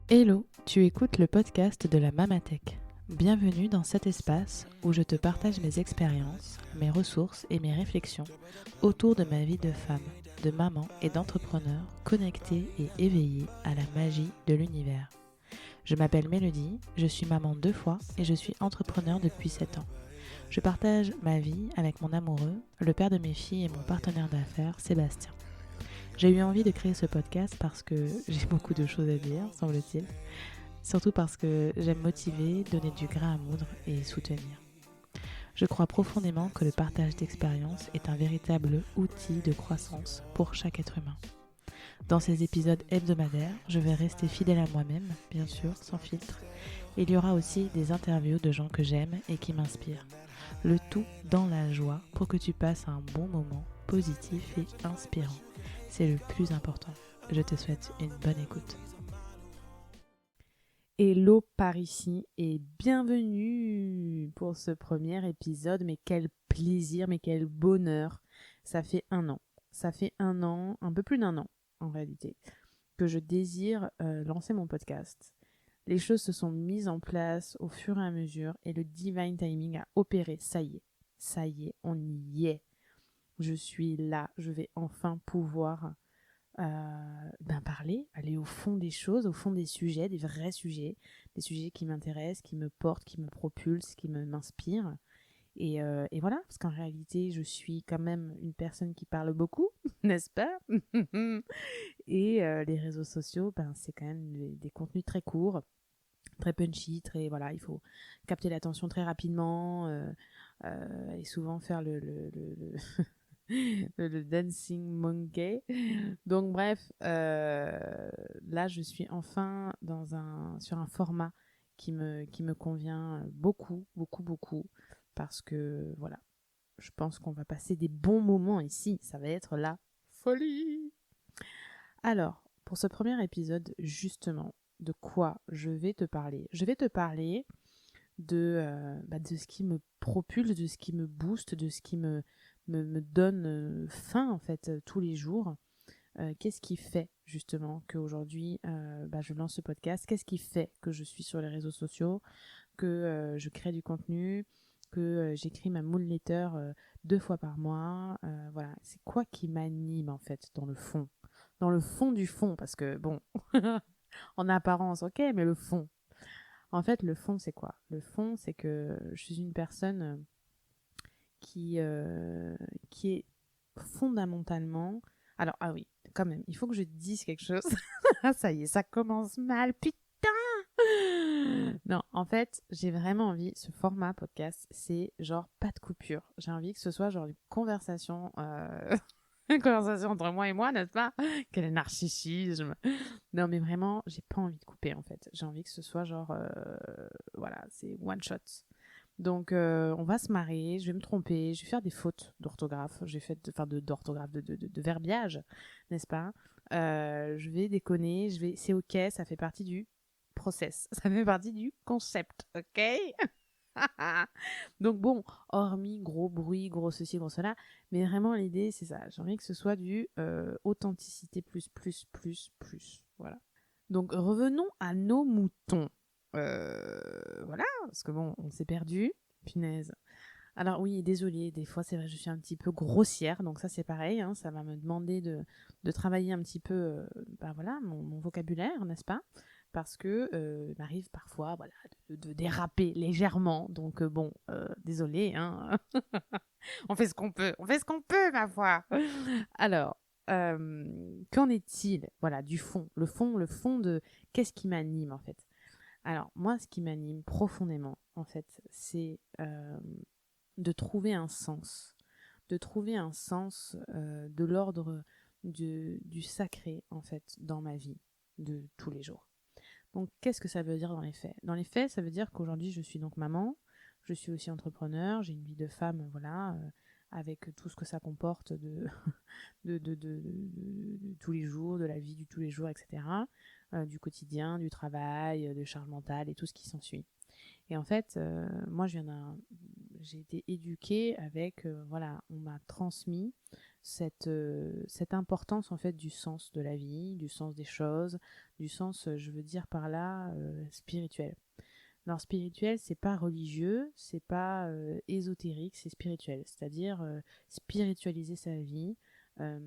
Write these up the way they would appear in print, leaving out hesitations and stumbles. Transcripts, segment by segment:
Hello, tu écoutes le podcast de la Mamatech. Bienvenue dans cet espace où je te partage mes expériences, mes ressources et mes réflexions autour de ma vie de femme, de maman et d'entrepreneur connectée et éveillée à la magie de l'univers. Je m'appelle Mélodie, je suis maman 2 fois et je suis entrepreneur depuis 7 ans. Je partage ma vie avec mon amoureux, le père de mes filles et mon partenaire d'affaires, Sébastien. J'ai eu envie de créer ce podcast parce que j'ai beaucoup de choses à dire, semble-t-il. Surtout parce que j'aime motiver, donner du grain à moudre et soutenir. Je crois profondément que le partage d'expériences est un véritable outil de croissance pour chaque être humain. Dans ces épisodes hebdomadaires, je vais rester fidèle à moi-même, bien sûr, sans filtre. Il y aura aussi des interviews de gens que j'aime et qui m'inspirent. Le tout dans la joie pour que tu passes un bon moment positif et inspirant. C'est le plus important. Je te souhaite une bonne écoute. Hello par ici et bienvenue pour ce premier épisode. Mais quel plaisir, mais quel bonheur. Ça fait 1 an. Ça fait 1 an, un peu plus d'1 an en réalité, que je désire lancer mon podcast. Les choses se sont mises en place au fur et à mesure et le divine timing a opéré. Ça y est, on y est. Je suis là, je vais enfin pouvoir parler, aller au fond des choses, au fond des sujets, des vrais sujets, des sujets qui m'intéressent, qui me portent, qui me propulsent, qui m'inspirent. Et voilà, parce qu'en réalité, je suis quand même une personne qui parle beaucoup, n'est-ce pas? Et les réseaux sociaux, c'est quand même des contenus très courts, très punchy, très voilà, il faut capter l'attention très rapidement et souvent faire le dancing monkey. Donc bref, là je suis enfin sur un format qui me convient beaucoup, beaucoup, beaucoup, parce que voilà, je pense qu'on va passer des bons moments ici, ça va être la folie. Alors, pour ce premier épisode, justement, de quoi je vais te parler? Je vais te parler de ce qui me propulse, de ce qui me booste, de ce qui me donne faim en fait tous les jours. Qu'est-ce qui fait justement qu'aujourd'hui je lance ce podcast? Qu'est-ce qui fait que je suis sur les réseaux sociaux, que je crée du contenu, que j'écris ma mood letter 2 fois par mois? Voilà, c'est quoi qui m'anime en fait dans le fond du fond, parce que bon, en apparence, ok, mais le fond. En fait, le fond, c'est quoi? Le fond, c'est que je suis une personne qui, euh, qui est fondamentalement... Alors, ah oui, quand même, il faut que je dise quelque chose. Ah, ça y est, ça commence mal, putain. Non, en fait, j'ai vraiment envie, ce format podcast, c'est genre pas de coupure. J'ai envie que ce soit genre une conversation... une conversation entre moi et moi, n'est-ce pas? Quel narcissisme. Non, mais vraiment, j'ai pas envie de couper, en fait. J'ai envie que ce soit genre... voilà, c'est one shot. Donc, on va se marrer, je vais me tromper, je vais faire des fautes d'orthographe, d'orthographe, de verbiage, n'est-ce pas? Je vais déconner, c'est ok, ça fait partie du process, ça fait partie du concept, ok? Donc bon, hormis gros bruit, gros ceci, gros cela, mais vraiment l'idée c'est ça, j'ai envie que ce soit du authenticité plus, voilà. Donc revenons à nos moutons. Voilà, parce que bon, on s'est perdu. Punaise. Alors oui, désolée, des fois c'est vrai, je suis un petit peu grossière, donc ça c'est pareil, hein, ça va me demander de travailler un petit peu, voilà, mon vocabulaire, n'est-ce pas? Parce que il m'arrive parfois, voilà, de déraper légèrement, donc bon, désolée, hein. On fait ce qu'on peut, ma foi. Alors, qu'en est-il, voilà, du fond, le fond de qu'est-ce qui m'anime en fait? Alors, moi, ce qui m'anime profondément, en fait, c'est de trouver un sens. De trouver un sens de l'ordre du sacré, en fait, dans ma vie de tous les jours. Donc, qu'est-ce que ça veut dire dans les faits? Dans les faits, ça veut dire qu'aujourd'hui, je suis donc maman, je suis aussi entrepreneur, j'ai une vie de femme, voilà, avec tout ce que ça comporte de tous les jours, de la vie du tous les jours, etc. Du quotidien, du travail, de charge mentale et tout ce qui s'ensuit. Et en fait, moi, j'ai été éduquée avec, voilà, on m'a transmis cette importance en fait du sens de la vie, du sens des choses, du sens, je veux dire par là, spirituel. Alors spirituel, c'est pas religieux, c'est pas ésotérique, c'est spirituel, c'est-à-dire spiritualiser sa vie, euh,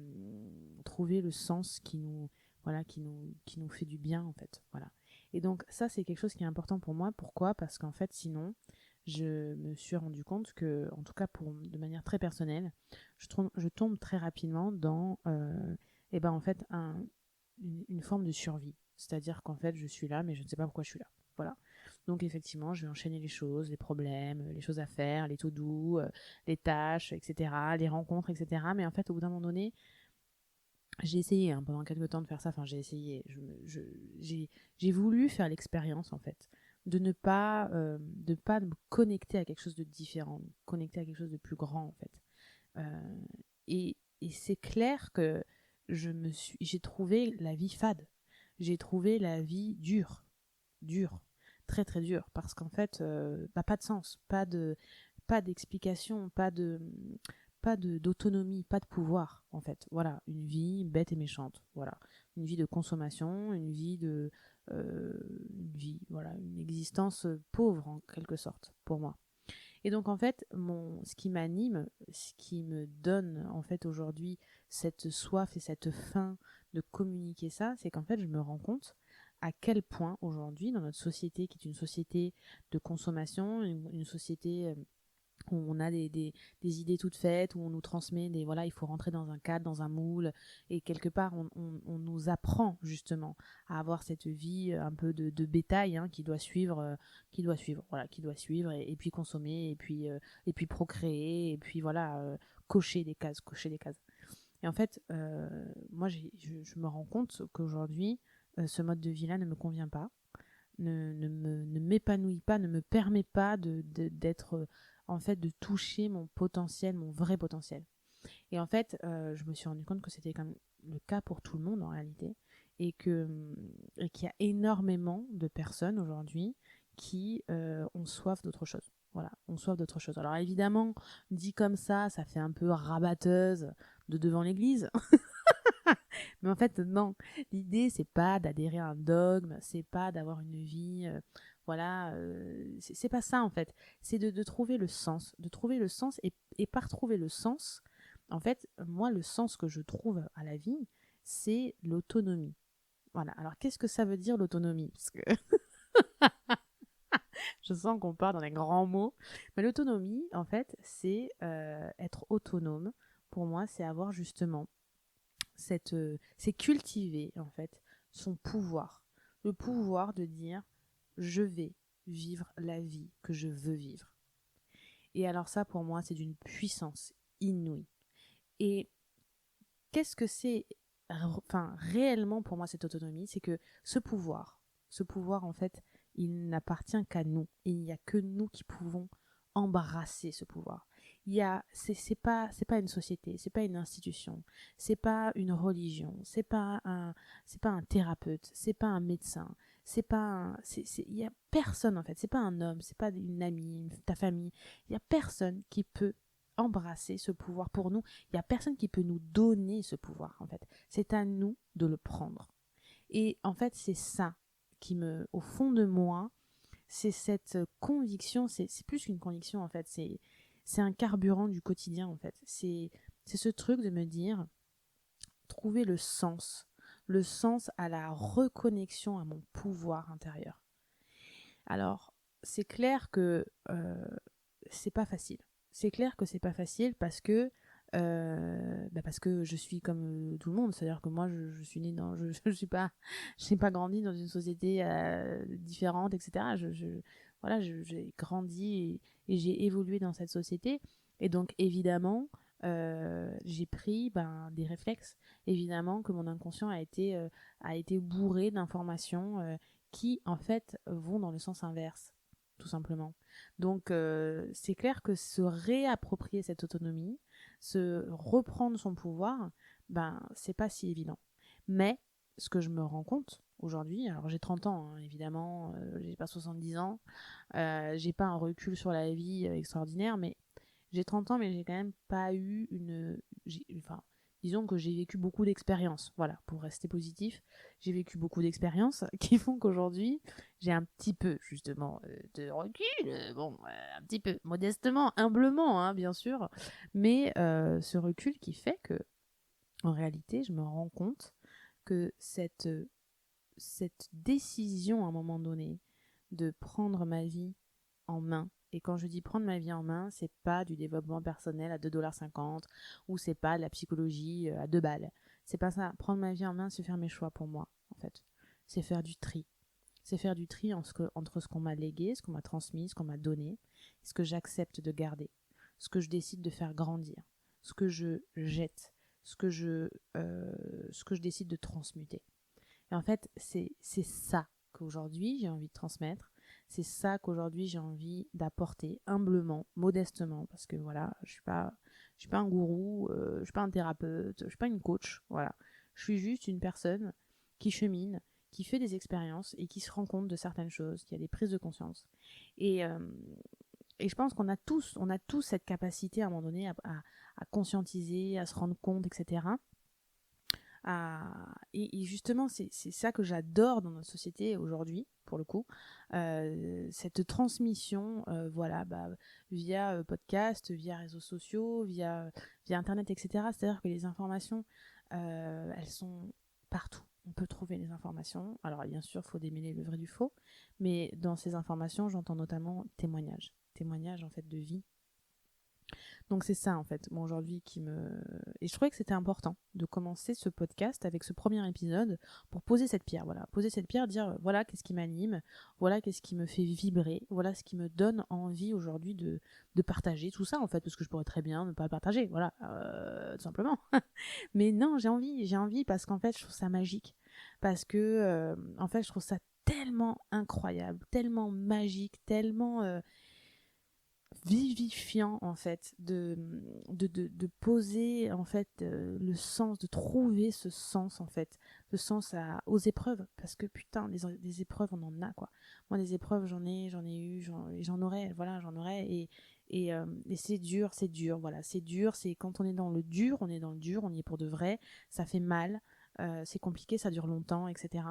trouver le sens qui nous, voilà, qui nous fait du bien en fait, voilà. Et donc ça, c'est quelque chose qui est important pour moi. Pourquoi ? Parce qu'en fait, sinon, je me suis rendu compte que, en tout cas de manière très personnelle, je tombe très rapidement dans, et ben en fait, une forme de survie. C'est-à-dire qu'en fait, je suis là, mais je ne sais pas pourquoi je suis là. Voilà. Donc effectivement, je vais enchaîner les choses, les problèmes, les choses à faire, les to-do, les tâches, etc., les rencontres, etc. Mais en fait, au bout d'un moment donné, j'ai essayé pendant quelques temps de faire ça. Enfin, j'ai essayé. J'ai voulu faire l'expérience en fait de pas me connecter à quelque chose de différent, me connecter à quelque chose de plus grand en fait. Euh, et c'est clair que j'ai trouvé la vie fade. J'ai trouvé la vie dure, très très dure, parce qu'en fait, pas de sens, pas d'explication, d'autonomie, pas de pouvoir, en fait. Voilà, une vie bête et méchante. Voilà, une vie de consommation, euh, voilà, une existence pauvre en quelque sorte pour moi. Et donc en fait, ce qui m'anime, ce qui me donne en fait aujourd'hui cette soif et cette faim de communiquer ça, c'est qu'en fait je me rends compte à quel point aujourd'hui dans notre société, qui est une société de consommation, une société où on a des idées toutes faites, où on nous transmet voilà, il faut rentrer dans un cadre, dans un moule, et quelque part on nous apprend justement à avoir cette vie un peu de bétail, hein, qui doit suivre et puis consommer, et puis procréer, et puis voilà, cocher des cases, cocher des cases. Et en fait, moi je me rends compte qu'aujourd'hui, ce mode de vie-là ne me convient pas, ne m'épanouit pas, ne me permet pas d'être, en fait, de toucher mon potentiel, mon vrai potentiel. Et en fait, je me suis rendu compte que c'était comme le cas pour tout le monde en réalité, et qu'il y a énormément de personnes aujourd'hui qui ont soif d'autre chose. Voilà, ont soif d'autre chose. Alors évidemment, dit comme ça fait un peu rabatteuse de devant l'église. Mais en fait, non. L'idée, c'est pas d'adhérer à un dogme, c'est pas d'avoir une vie, voilà, c'est pas ça en fait. C'est de trouver le sens, et par trouver le sens, en fait, moi, le sens que je trouve à la vie, c'est l'autonomie. Voilà. Alors, qu'est-ce que ça veut dire l'autonomie ? Parce que je sens qu'on part dans les grands mots. Mais l'autonomie, en fait, c'est être autonome. Pour moi, c'est avoir justement c'est cultiver en fait son pouvoir, le pouvoir de dire je vais vivre la vie que je veux vivre. Et alors ça pour moi c'est d'une puissance inouïe. Et qu'est-ce que c'est, enfin réellement pour moi cette autonomie, c'est que ce pouvoir en fait, il n'appartient qu'à nous, et il n'y a que nous qui pouvons embrasser ce pouvoir. C'est pas une société, c'est pas une institution, c'est pas une religion, c'est pas un thérapeute, c'est pas un médecin, c'est pas un, il y a personne en fait, c'est pas un homme, c'est pas une amie, ta famille, il y a personne qui peut embrasser ce pouvoir pour nous. Il y a personne qui peut nous donner ce pouvoir en fait. C'est à nous de le prendre. Et en fait, c'est ça au fond de moi, c'est cette conviction, c'est plus qu'une conviction en fait, c'est un carburant du quotidien en fait. C'est ce truc de me dire, trouver le sens à la reconnexion à mon pouvoir intérieur. Alors, c'est clair que c'est pas facile. C'est clair que c'est pas facile parce que je suis comme tout le monde, c'est-à-dire que moi je suis née dans, je suis pas, j'ai pas grandi dans une société différente, etc. Voilà, j'ai grandi et j'ai évolué dans cette société, et donc évidemment j'ai pris des réflexes. Évidemment que mon inconscient a été bourré d'informations qui en fait vont dans le sens inverse, tout simplement. Donc c'est clair que se réapproprier cette autonomie, se reprendre son pouvoir, c'est pas si évident. Mais ce que je me rends compte aujourd'hui, alors j'ai 30 ans, hein, évidemment, j'ai pas 70 ans, j'ai pas un recul sur la vie extraordinaire, mais j'ai 30 ans, mais j'ai quand même pas eu disons que j'ai vécu beaucoup d'expériences, voilà, pour rester positif. J'ai vécu beaucoup d'expériences qui font qu'aujourd'hui, j'ai un petit peu, justement, de recul, un petit peu, modestement, humblement, hein, bien sûr, mais ce recul qui fait que, en réalité, je me rends compte que cette décision, à un moment donné, de prendre ma vie en main. Et quand je dis prendre ma vie en main, c'est pas du développement personnel à 2,50 $ ou c'est pas de la psychologie à 2 balles. C'est pas ça. Prendre ma vie en main, c'est faire mes choix pour moi, en fait. C'est faire du tri. C'est faire du tri entre ce qu'on m'a légué, ce qu'on m'a transmis, ce qu'on m'a donné, ce que j'accepte de garder, ce que je décide de faire grandir, ce que je jette, ce que je décide de transmuter. Et en fait, c'est ça qu'aujourd'hui j'ai envie de transmettre. C'est ça qu'aujourd'hui j'ai envie d'apporter humblement, modestement, parce que voilà, je suis pas un gourou, je suis pas un thérapeute, je suis pas une coach, voilà. Je suis juste une personne qui chemine, qui fait des expériences et qui se rend compte de certaines choses, qui a des prises de conscience. Et, euh, et je pense qu'on a tous cette capacité à un moment donné à conscientiser, à se rendre compte, etc. Et justement, c'est ça que j'adore dans notre société aujourd'hui, pour le coup, cette transmission, voilà, via podcast, via réseaux sociaux, via Internet, etc. C'est-à-dire que les informations, elles sont partout. On peut trouver les informations. Alors, bien sûr, il faut démêler le vrai du faux, mais dans ces informations, j'entends notamment témoignages en fait de vie. Donc c'est ça en fait, moi aujourd'hui qui me... Et je trouvais que c'était important de commencer ce podcast avec ce premier épisode pour poser cette pierre, voilà. Poser cette pierre, dire voilà qu'est-ce qui m'anime, voilà qu'est-ce qui me fait vibrer, voilà ce qui me donne envie aujourd'hui de partager tout ça en fait, parce que je pourrais très bien ne pas le partager, voilà, tout simplement. Mais non, j'ai envie parce qu'en fait je trouve ça magique, parce que en fait je trouve ça tellement incroyable, tellement magique, tellement... vivifiant en fait de poser en fait le sens, de trouver ce sens en fait, le sens aux épreuves, parce que putain des épreuves on en a quoi. Moi des épreuves j'en ai eu, j'en aurai, voilà, j'en aurai et c'est dur, voilà, c'est dur, c'est quand on est dans le dur, on est dans le dur, on y est pour de vrai, ça fait mal, c'est compliqué, ça dure longtemps, etc.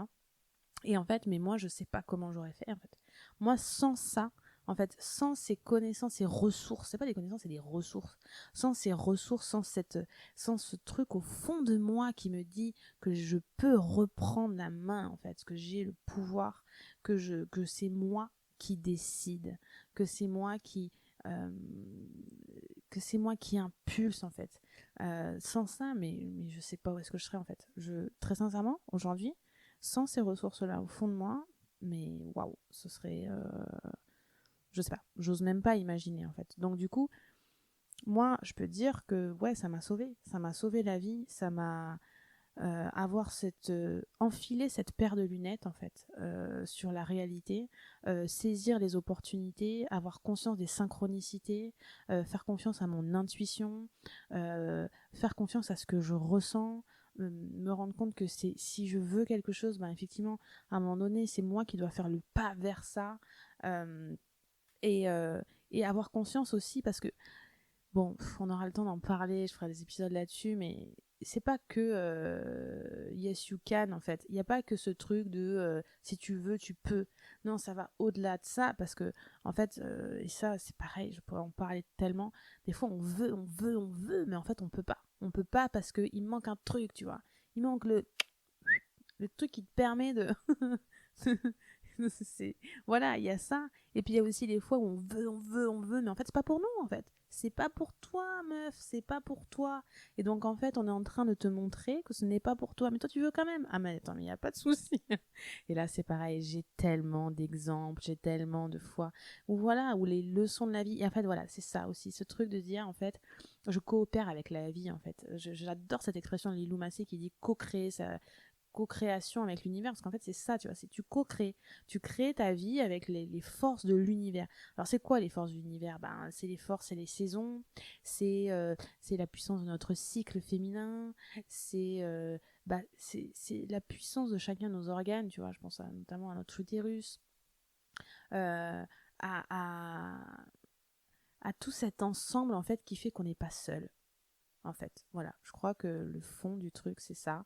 Et en fait, mais moi, je sais pas comment j'aurais fait, en fait. Moi, sans ça, en fait, sans ces connaissances, ces ressources, c'est pas des connaissances, c'est des ressources. Sans ces ressources, sans ce truc au fond de moi qui me dit que je peux reprendre la main, en fait, que j'ai le pouvoir, que c'est moi qui décide, que c'est moi euh, qui impulse, en fait. Sans ça, mais je sais pas où est-ce que je serais, en fait. Très sincèrement, aujourd'hui, sans ces ressources-là au fond de moi, mais waouh, ce serait, je sais pas, j'ose même pas imaginer en fait. Donc du coup, moi, je peux dire que ouais, ça m'a sauvé la vie, ça m'a avoir enfiler cette paire de lunettes en fait sur la réalité, saisir les opportunités, avoir conscience des synchronicités, faire confiance à mon intuition, faire confiance à ce que je ressens, me rendre compte que si je veux quelque chose, ben effectivement à un moment donné c'est moi qui dois faire le pas vers ça, euh, et, euh, et avoir conscience aussi parce que bon, on aura le temps d'en parler, je ferai des épisodes là-dessus, mais c'est pas que yes you can en fait. Il n'y a pas que ce truc de si tu veux, tu peux. Non, ça va au-delà de ça parce que en fait, et ça c'est pareil, je pourrais en parler tellement. Des fois on veut, mais en fait on peut pas. On peut pas parce qu'il manque un truc, tu vois. Il manque le truc qui te permet de c'est voilà, il y a ça et puis il y a aussi les fois où on veut mais en fait c'est pas pour nous en fait. C'est pas pour toi meuf, c'est pas pour toi. Et donc en fait, on est en train de te montrer que ce n'est pas pour toi, mais toi tu veux quand même. Ah mais attends, mais il y a pas de souci. Et là c'est pareil, j'ai tellement d'exemples, j'ai tellement de fois où voilà, où les leçons de la vie et en fait voilà, c'est ça aussi ce truc de dire en fait, je coopère avec la vie en fait. J'adore cette expression de Lilou Massé qui dit co-créer ça, co-création avec l'univers, parce qu'en fait c'est ça, tu vois, c'est tu crées ta vie avec les forces de l'univers. Alors c'est quoi les forces de l'univers? Ben c'est les forces, c'est les saisons, c'est la puissance de notre cycle féminin, c'est la puissance de chacun de nos organes, tu vois, je pense notamment à notre utérus, euh, à, à, à tout cet ensemble en fait qui fait qu'on n'est pas seul. en fait. Voilà, je crois que le fond du truc, c'est ça.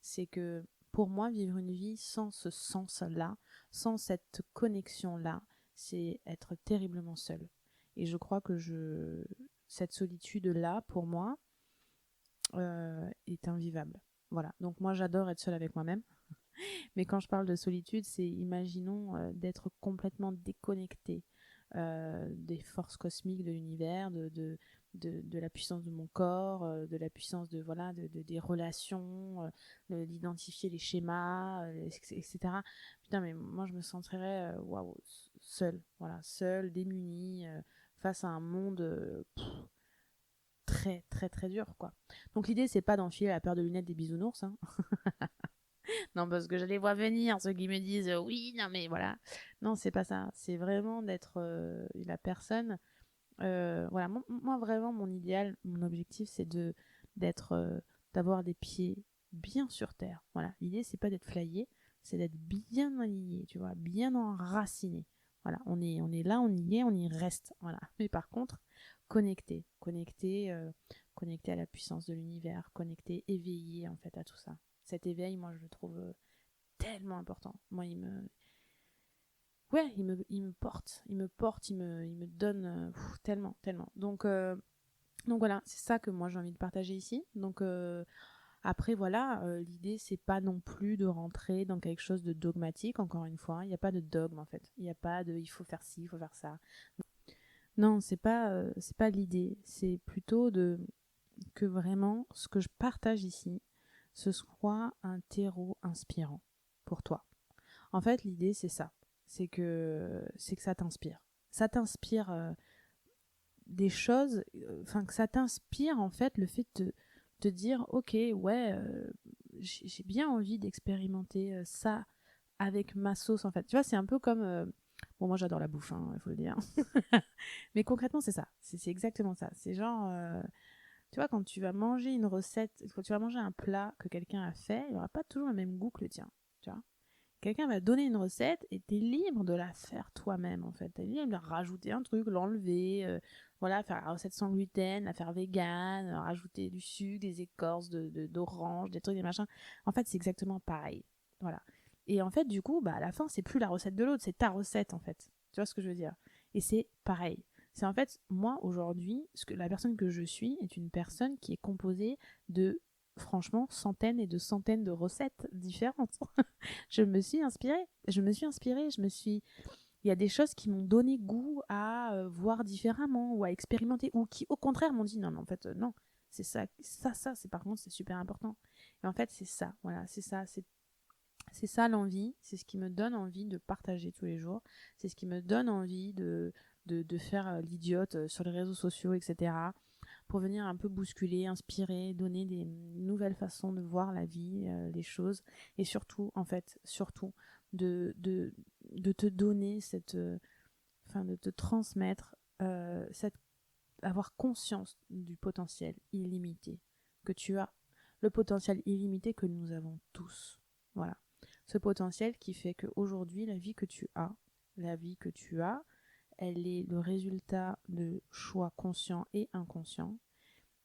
C'est que pour moi, vivre une vie sans ce sens-là, sans cette connexion-là, c'est être terriblement seul. Et je crois que cette solitude-là, pour moi, est invivable. Voilà. Donc moi, j'adore être seule avec moi-même. Mais quand je parle de solitude, c'est, imaginons, d'être complètement déconnecté des forces cosmiques de l'univers, de la puissance de mon corps, de la puissance des relations, d'identifier les schémas, etc. Putain, mais moi, je me sentirais waouh, seule, voilà, seule, démunie, face à un monde très, très, très dur, quoi. Donc l'idée, c'est pas d'enfiler la paire de lunettes des bisounours, hein. Non, parce que je les vois venir, ceux qui me disent oui, non, mais voilà. Non, c'est pas ça. C'est vraiment d'être la personne. Voilà, moi, vraiment, mon idéal, mon objectif, c'est d'être, d'avoir des pieds bien sur terre. Voilà, l'idée, c'est pas d'être flyé, c'est d'être bien aligné, tu vois, bien enraciné. Voilà, on est là, on y est, on y reste. Voilà. Mais par contre, connecté à la puissance de l'univers, connecté, éveillé en fait à tout ça. Cet éveil, moi, je le trouve tellement important. Moi, il me porte, il me donne tellement, tellement. Donc voilà, c'est ça que moi j'ai envie de partager ici. Donc après voilà, l'idée c'est pas non plus de rentrer dans quelque chose de dogmatique. Encore une fois, il n'y a pas de dogme en fait. Il n'y a pas de il faut faire ci, il faut faire ça. Non, c'est pas l'idée. C'est plutôt de que vraiment ce que je partage ici, ce soit un terreau inspirant pour toi. En fait, l'idée c'est ça, c'est que ça t'inspire. Ça t'inspire des choses, enfin que ça t'inspire en fait le fait de te dire ok ouais j'ai bien envie d'expérimenter ça avec ma sauce en fait. Tu vois, c'est un peu comme bon moi j'adore la bouffe, hein, il faut le dire. Mais concrètement c'est ça, c'est exactement ça. C'est genre tu vois, quand tu vas manger une recette, quand tu vas manger un plat que quelqu'un a fait, il n'y aura pas toujours le même goût que le tien. Tu vois, quelqu'un va donner une recette et tu es libre de la faire toi-même en fait. Tu es libre de rajouter un truc, l'enlever, voilà, faire la recette sans gluten, la faire vegan, rajouter du sucre, des écorces d'orange, des trucs, des machins. En fait, c'est exactement pareil. Voilà. Et en fait, du coup, bah, à la fin, c'est plus la recette de l'autre, c'est ta recette en fait. Tu vois ce que je veux dire? Et c'est pareil. C'est en fait, moi aujourd'hui, la personne que je suis est une personne qui est composée de, franchement, centaines et de centaines de recettes différentes. Je me suis inspirée. Il y a des choses qui m'ont donné goût à voir différemment ou à expérimenter ou qui, au contraire, m'ont dit non, mais en fait, non, c'est ça, c'est par contre, c'est super important. Et en fait, c'est ça, voilà, c'est ça l'envie, c'est ce qui me donne envie de partager tous les jours, c'est ce qui me donne envie de faire l'idiote sur les réseaux sociaux, etc. Pour venir un peu bousculer, inspirer, donner des nouvelles façons de voir la vie, les choses, et surtout, en fait, surtout, de, de, de te donner de te transmettre avoir conscience du potentiel illimité que tu as, le potentiel illimité que nous avons tous. Voilà. Ce potentiel qui fait qu'aujourd'hui, la vie que tu as, elle est le résultat de choix conscients et inconscients,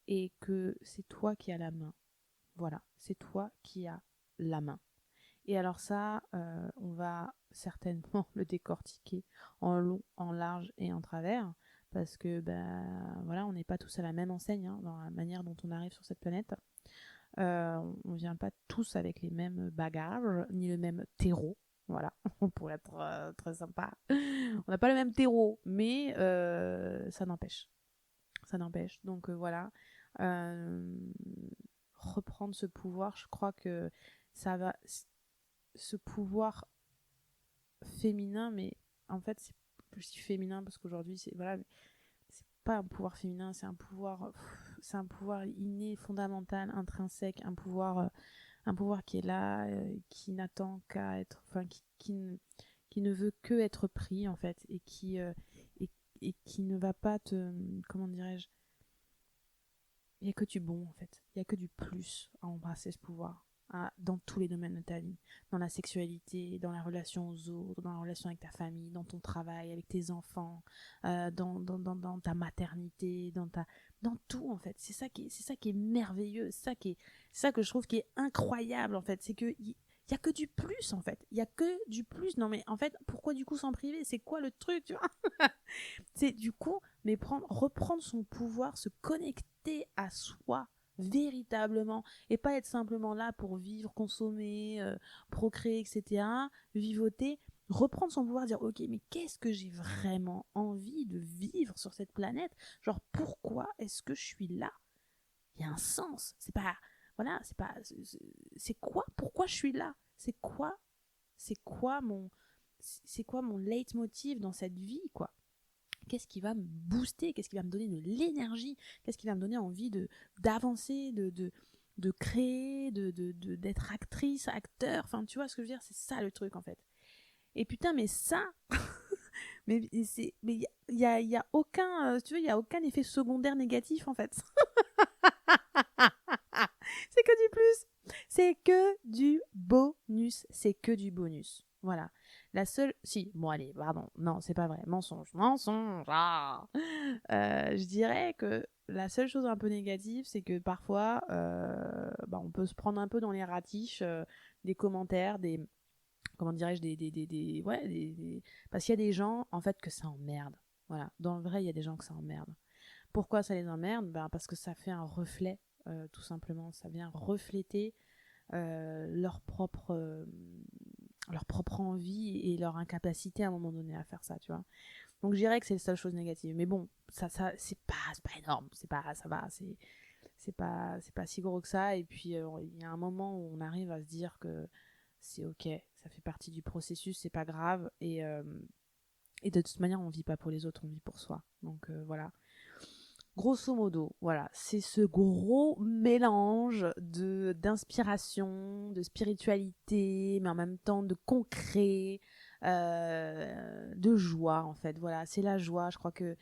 et que c'est toi qui as la main. Voilà, c'est toi qui as la main. Et alors ça, on va certainement le décortiquer en long, en large et en travers, parce que ben voilà, on n'est pas tous à la même enseigne hein, dans la manière dont on arrive sur cette planète. On vient pas tous avec les mêmes bagages, ni le même terreau. Voilà, pour être très sympa. On n'a pas le même terreau, mais ça n'empêche. Ça n'empêche. Donc voilà. Euh, reprendre ce pouvoir, je crois que ça va. Ce pouvoir féminin, mais en fait, je dis féminin parce qu'aujourd'hui, c'est voilà, c'est pas un pouvoir féminin, c'est un pouvoir inné, fondamental, intrinsèque, un pouvoir qui est là, qui n'attend qu'à être, enfin, qui ne veut que être pris en fait, et qui ne va pas te, comment dirais-je, il y a que du bon en fait, il y a que du plus à embrasser ce pouvoir. Dans tous les domaines de ta vie, dans la sexualité, dans la relation aux autres, dans la relation avec ta famille, dans ton travail, avec tes enfants, dans ta maternité, dans tout en fait. C'est ça qui est merveilleux, c'est ça que je trouve qui est incroyable en fait, c'est que il y a que du plus en fait, il y a que du plus. Non mais en fait, pourquoi du coup s'en priver? C'est quoi le truc, tu vois? C'est du coup, mais reprendre son pouvoir, se connecter à soi véritablement et pas être simplement là pour vivre, consommer, procréer, etc. Vivoter, reprendre son pouvoir, dire ok, mais qu'est-ce que j'ai vraiment envie de vivre sur cette planète? Genre pourquoi est-ce que je suis là? Il y a un sens. C'est pas, voilà, c'est quoi? Pourquoi je suis là? C'est quoi mon leitmotiv dans cette vie, quoi? Qu'est-ce qui va me booster, qu'est-ce qui va me donner de l'énergie, qu'est-ce qui va me donner envie d'avancer, de créer, d'être actrice, acteur, enfin tu vois ce que je veux dire, c'est ça le truc en fait. Et putain mais ça, mais il y a aucun, tu vois, il y a aucun effet secondaire négatif en fait. C'est que du plus, c'est que du bonus, c'est que du bonus. Voilà. La seule, si, bon allez, pardon, non, c'est pas vrai, mensonge, je dirais que la seule chose un peu négative, c'est que parfois, on peut se prendre un peu dans les ratiches des commentaires, des, comment dirais-je, parce qu'il y a des gens, en fait, que ça emmerde. Voilà, dans le vrai, il y a des gens que ça emmerde. Pourquoi ça les emmerde? Parce que ça fait un reflet, tout simplement. Ça vient refléter leur propre envie et leur incapacité à un moment donné à faire ça, tu vois. Donc je dirais que c'est la seule chose négative. Mais bon, ça c'est pas énorme. Ça va, c'est pas si gros que ça. Et puis il y a un moment où on arrive à se dire que c'est ok, ça fait partie du processus, c'est pas grave. Et de toute manière, on vit pas pour les autres, on vit pour soi. Donc voilà. Grosso modo, voilà, c'est ce gros mélange d'inspiration, de spiritualité, mais en même temps de concret, de joie en fait. Voilà, c'est la joie. Je crois que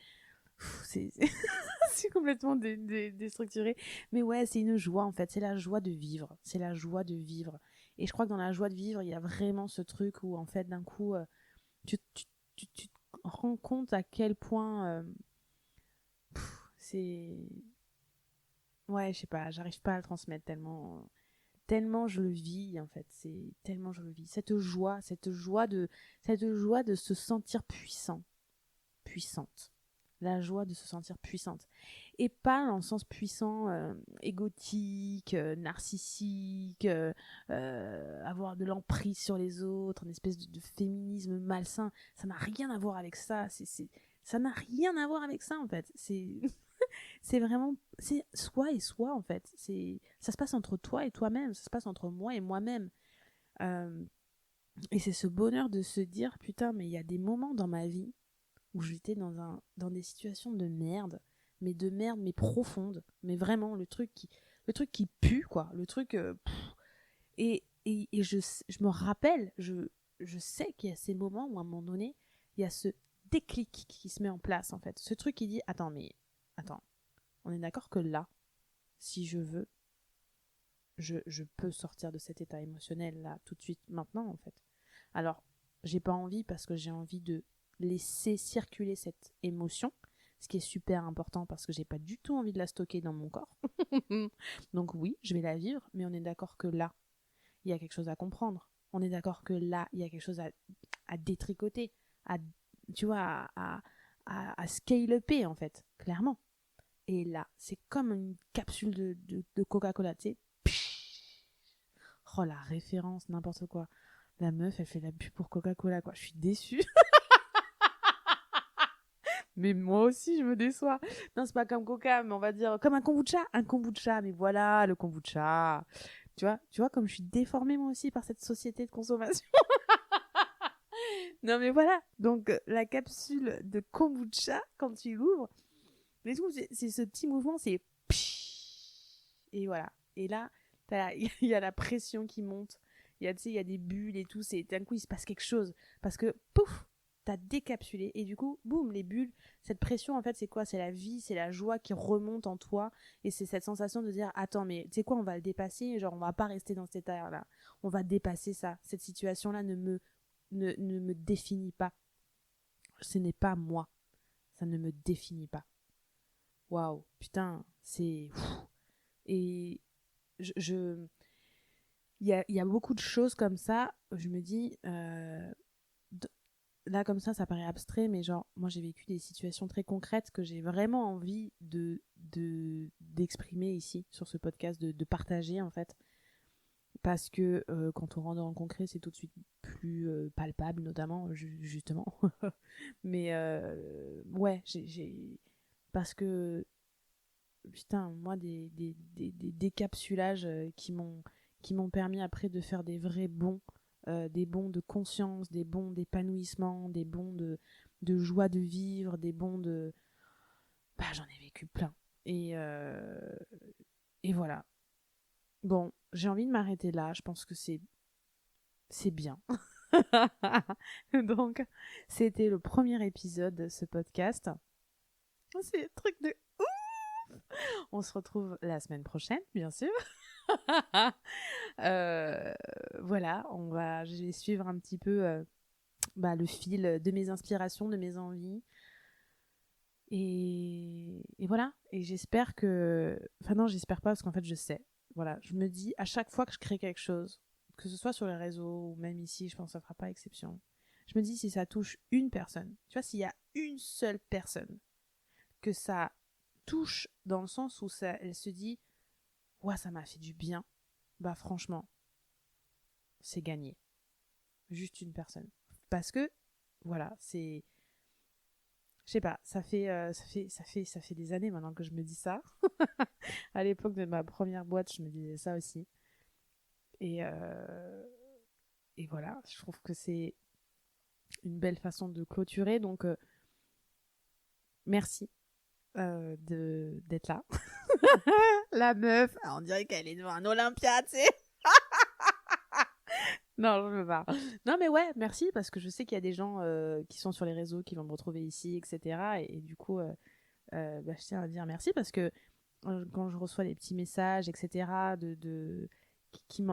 c'est c'est complètement déstructuré, mais ouais, c'est une joie en fait. C'est la joie de vivre. C'est la joie de vivre. Et je crois que dans la joie de vivre, il y a vraiment ce truc où en fait d'un coup, tu te rends compte à quel point c'est ouais, je sais pas, j'arrive pas à le transmettre tellement je le vis en fait, c'est tellement je le vis cette joie de se sentir puissante. La joie de se sentir puissante et pas dans le sens puissant égotique, narcissique, avoir de l'emprise sur les autres, une espèce de féminisme malsain, ça n'a rien à voir avec ça, ça n'a rien à voir avec ça en fait, c'est vraiment c'est soi et soi en fait, ça se passe entre toi et toi-même, ça se passe entre moi et moi-même. Euh, et c'est ce bonheur de se dire putain mais il y a des moments dans ma vie où j'étais dans des situations de merde, mais de merde mais profonde, mais vraiment le truc qui pue quoi, le truc et je me rappelle, je sais qu'il y a ces moments où à un moment donné il y a ce déclic qui se met en place en fait, ce truc qui dit attends, on est d'accord que là, si je veux, je peux sortir de cet état émotionnel là, tout de suite, maintenant en fait. Alors, j'ai pas envie parce que j'ai envie de laisser circuler cette émotion, ce qui est super important parce que j'ai pas du tout envie de la stocker dans mon corps. Donc oui, je vais la vivre, mais on est d'accord que là, il y a quelque chose à comprendre. On est d'accord que là, il y a quelque chose à détricoter, à, tu vois, à scale-upper en fait, clairement. Et là, c'est comme une capsule de Coca-Cola, tu sais. Oh, la référence, n'importe quoi. La meuf, elle fait la pub pour Coca-Cola, quoi. Je suis déçue. Mais moi aussi, je me déçois. Non, c'est pas comme Coca, mais on va dire comme un kombucha. Un kombucha, mais voilà, le kombucha. Tu vois, comme je suis déformée moi aussi par cette société de consommation. Non, mais voilà. Donc, la capsule de kombucha, quand tu l'ouvres, mais tout, c'est ce petit mouvement, c'est et voilà. Et là, il y a la pression qui monte. Il y a, tu sais, il y a des bulles et tout. C'est d'un coup, il se passe quelque chose parce que pouf, t'as décapsulé et du coup, boum, les bulles. Cette pression, en fait, c'est quoi? C'est la vie, c'est la joie qui remonte en toi et c'est cette sensation de dire, attends, mais tu sais quoi, on va le dépasser. Genre, on va pas rester dans cet état-là. On va dépasser ça. Cette situation-là ne me définit pas. Ce n'est pas moi. Ça ne me définit pas. waouh, putain, c'est... Et il y a beaucoup de choses comme ça, je me dis, là comme ça paraît abstrait, mais genre, moi j'ai vécu des situations très concrètes que j'ai vraiment envie d'exprimer ici, sur ce podcast, de partager en fait. Parce que quand on rentre dans le concret, c'est tout de suite plus palpable, notamment, justement. Mais ouais, parce que, putain, moi, des décapsulages qui m'ont permis après de faire des bons de conscience, des bons d'épanouissement, des bons de joie de vivre, des bons de... Bah, j'en ai vécu plein. Et voilà. Bon, j'ai envie de m'arrêter là. Je pense que c'est bien. Donc, c'était le premier épisode de ce podcast. C'est un truc de ouf. On se retrouve la semaine prochaine, bien sûr. Voilà, je vais suivre un petit peu le fil de mes inspirations, de mes envies. Et voilà. Et j'espère que... Enfin non, j'espère pas parce qu'en fait, je sais. Voilà, je me dis à chaque fois que je crée quelque chose, que ce soit sur les réseaux ou même ici, je pense que ça fera pas exception. Je me dis si ça touche une personne, tu vois, s'il y a une seule personne que ça touche dans le sens où elle se dit ouais, ça m'a fait du bien, bah franchement, c'est gagné. Juste une personne. Parce que voilà, c'est... Je sais pas, ça fait des années maintenant que je me dis ça. À l'époque de ma première boîte, je me disais ça aussi. Et voilà, je trouve que c'est une belle façon de clôturer. Donc, merci d'être là. La meuf, on dirait qu'elle est devant un Olympia, tu sais. Non, je veux pas. Non, mais ouais, merci, parce que je sais qu'il y a des gens qui sont sur les réseaux, qui vont me retrouver ici, etc. Et du coup, je tiens à dire merci, parce que quand je reçois des petits messages, etc.,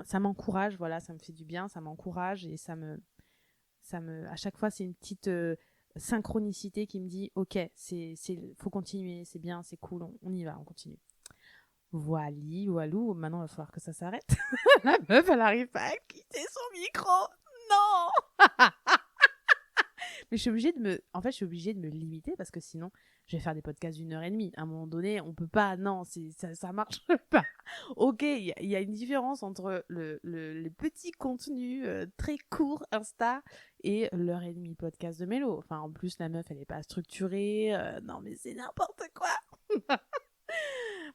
ça m'encourage, voilà, ça me fait du bien, ça m'encourage, et à chaque fois, c'est une petite synchronicité qui me dit, ok, faut continuer, c'est bien, c'est cool, on y va, on continue. Voilou, maintenant il va falloir que ça s'arrête. La meuf, elle arrive pas à quitter son micro. Non. Mais je suis obligée de me limiter parce que sinon, je vais faire des podcasts d'1h30. À un moment donné, on peut pas. Non, ça marche pas. Ok, il y a une différence entre les petits contenus très courts Insta et l'heure et demie podcast de Mélo. Enfin, en plus, la meuf, elle est pas structurée. Non, mais c'est n'importe quoi.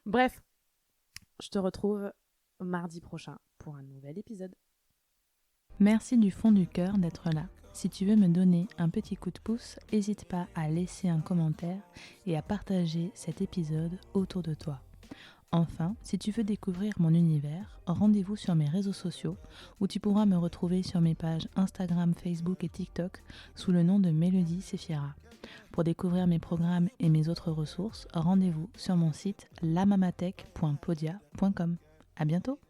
Bref, je te retrouve mardi prochain pour un nouvel épisode. Merci du fond du cœur d'être là. Si tu veux me donner un petit coup de pouce, n'hésite pas à laisser un commentaire et à partager cet épisode autour de toi. Enfin, si tu veux découvrir mon univers, rendez-vous sur mes réseaux sociaux où tu pourras me retrouver sur mes pages Instagram, Facebook et TikTok sous le nom de Mélodie Séphira. Pour découvrir mes programmes et mes autres ressources, rendez-vous sur mon site lamamatech.podia.com. À bientôt!